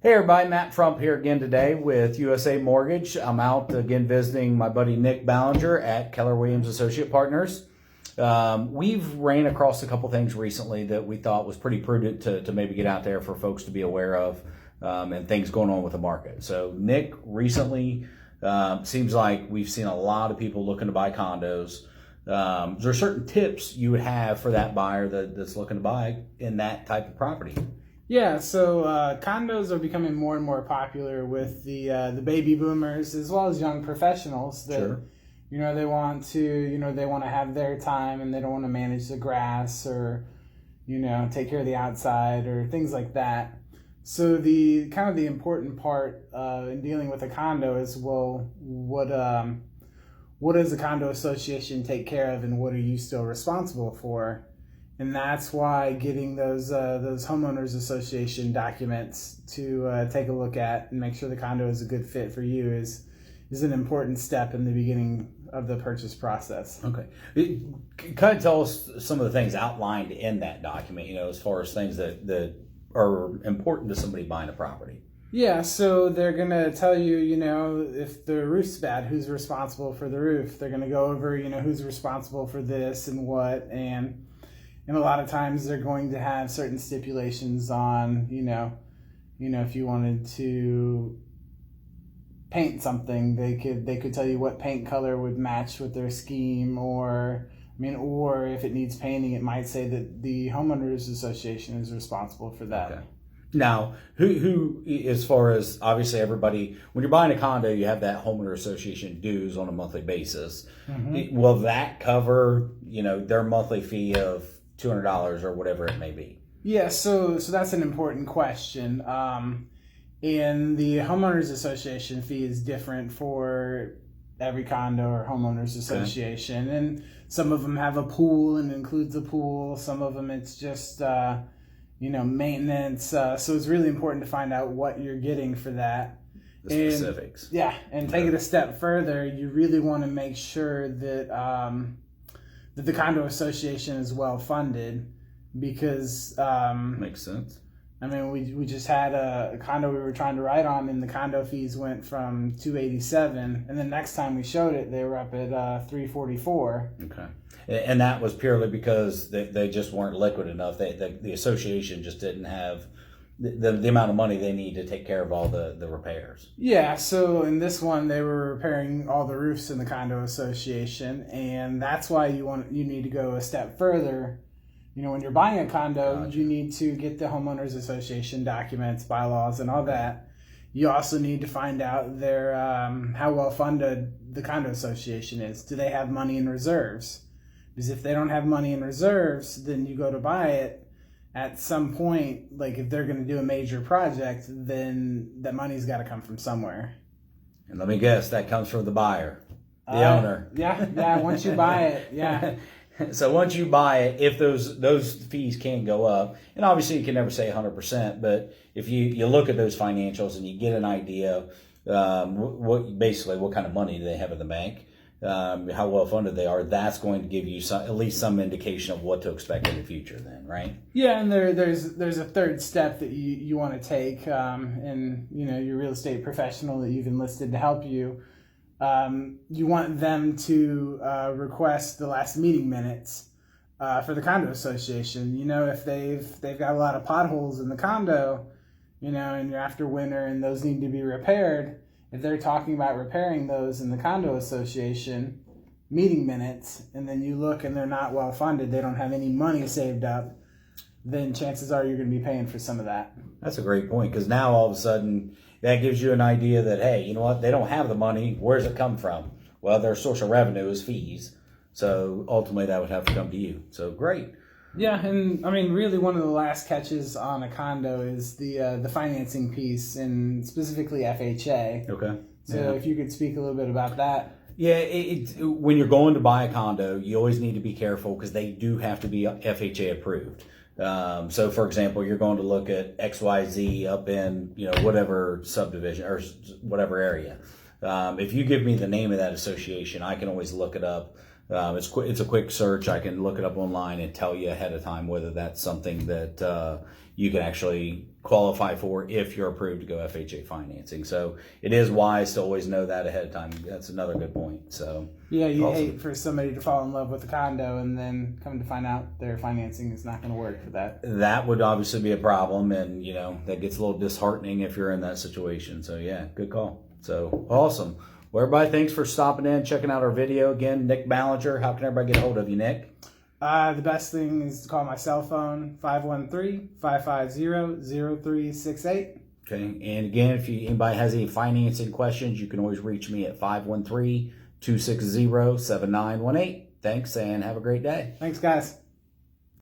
Hey everybody, Matt Frump here again today with USA Mortgage. I'm out again visiting my buddy Nick Ballinger at Keller Williams Associate Partners. We've ran across a couple things recently that we thought was pretty prudent to maybe get out there for folks to be aware of, and things going on with the market. So Nick, recently seems like we've seen a lot of people looking to buy condos. Is there certain tips you would have for that buyer that's looking to buy in that type of property? Yeah, so condos are becoming more and more popular with the baby boomers as well as young professionals that Sure. they want to have their time and they don't want to manage the grass or take care of the outside or things like that. So the kind of the important part in dealing with a condo is, well, what does the condo association take care of and what are you still responsible for? And that's why getting those homeowners association documents to take a look at and make sure the condo is a good fit for you is an important step in the beginning of the purchase process. Okay. Kind of tell us some of the things outlined in that document, as far as things that are important to somebody buying a property. Yeah, so they're going to tell you, if the roof's bad, who's responsible for the roof. They're going to go over, who's responsible for this and what, and a lot of times they're going to have certain stipulations on, if you wanted to paint something, they could tell you what paint color would match with their scheme, or if it needs painting, it might say that the homeowners association is responsible for that. Okay. Now, who, as far as obviously everybody, when you're buying a condo, you have that homeowner association dues on a monthly basis. Mm-hmm. Will that cover, their monthly fee of $200 or whatever it may be? Yeah, so that's an important question. And the homeowners association fee is different for every condo or homeowners association. Okay. And some of them have a pool and includes a pool. Some of them it's just maintenance. So it's really important to find out what you're getting for that. The specifics. And take it a step further. You really want to make sure that that the condo association is well funded, because makes sense. We just had a condo we were trying to write on, and the condo fees went from $287, and the next time we showed it, they were up at $344. Okay, and that was purely because they just weren't liquid enough. The association just didn't have the amount of money they need to take care of all the repairs. Yeah, so in this one, they were repairing all the roofs in the condo association, and that's why you need to go a step further. When you're buying a condo, Gotcha. You need to get the homeowners association documents, bylaws, and all that. You also need to find out their how well funded the condo association is. Do they have money in reserves? Because if they don't have money in reserves, then you go to buy it. At some point, like if they're going to do a major project, then that money's got to come from somewhere. And let me guess, that comes from the buyer, the owner. Yeah. Once you buy it, yeah. So once you buy it, if those fees can go up, and obviously you can never say 100%, but if you look at those financials and you get an idea, what kind of money do they have in the bank, how well funded they are, that's going to give you at least some indication of what to expect in the future then, right? Yeah, and there's a third step that you want to take, and your real estate professional that you've enlisted to help you. You want them to request the last meeting minutes for the condo association. If they've got a lot of potholes in the condo, and you're after winter and those need to be repaired, if they're talking about repairing those in the condo association meeting minutes, and then you look and they're not well funded, they don't have any money saved up, then chances are you're going to be paying for some of that. That's a great point, because now all of a sudden that gives you an idea that, hey, you know what, they don't have the money. Where's it come from? Well, their source of revenue is fees. So ultimately that would have to come to you. So great. Yeah, and really one of the last catches on a condo is the financing piece, and specifically FHA. Okay. So if you could speak a little bit about that. Yeah, when you're going to buy a condo, you always need to be careful because they do have to be FHA approved. So for example, you're going to look at XYZ up in, whatever subdivision or whatever area. If you give me the name of that association, I can always look it up. It's a quick search. I can look it up online and tell you ahead of time whether that's something that you can actually qualify for if you're approved to go FHA financing. So it is wise to always know that ahead of time. That's another good point. So Yeah, you awesome. hate for somebody to fall in love with a condo and then come to find out their financing is not going to work for that. That would obviously be a problem, and that gets a little disheartening if you're in that situation. So yeah, good call. So awesome. Well, everybody, thanks for stopping in, checking out our video. Again, Nick Ballinger. How can everybody get a hold of you, Nick? The best thing is to call my cell phone, 513-550-0368. Okay, and again, if anybody has any financing questions, you can always reach me at 513-260-7918. Thanks, and have a great day. Thanks, guys.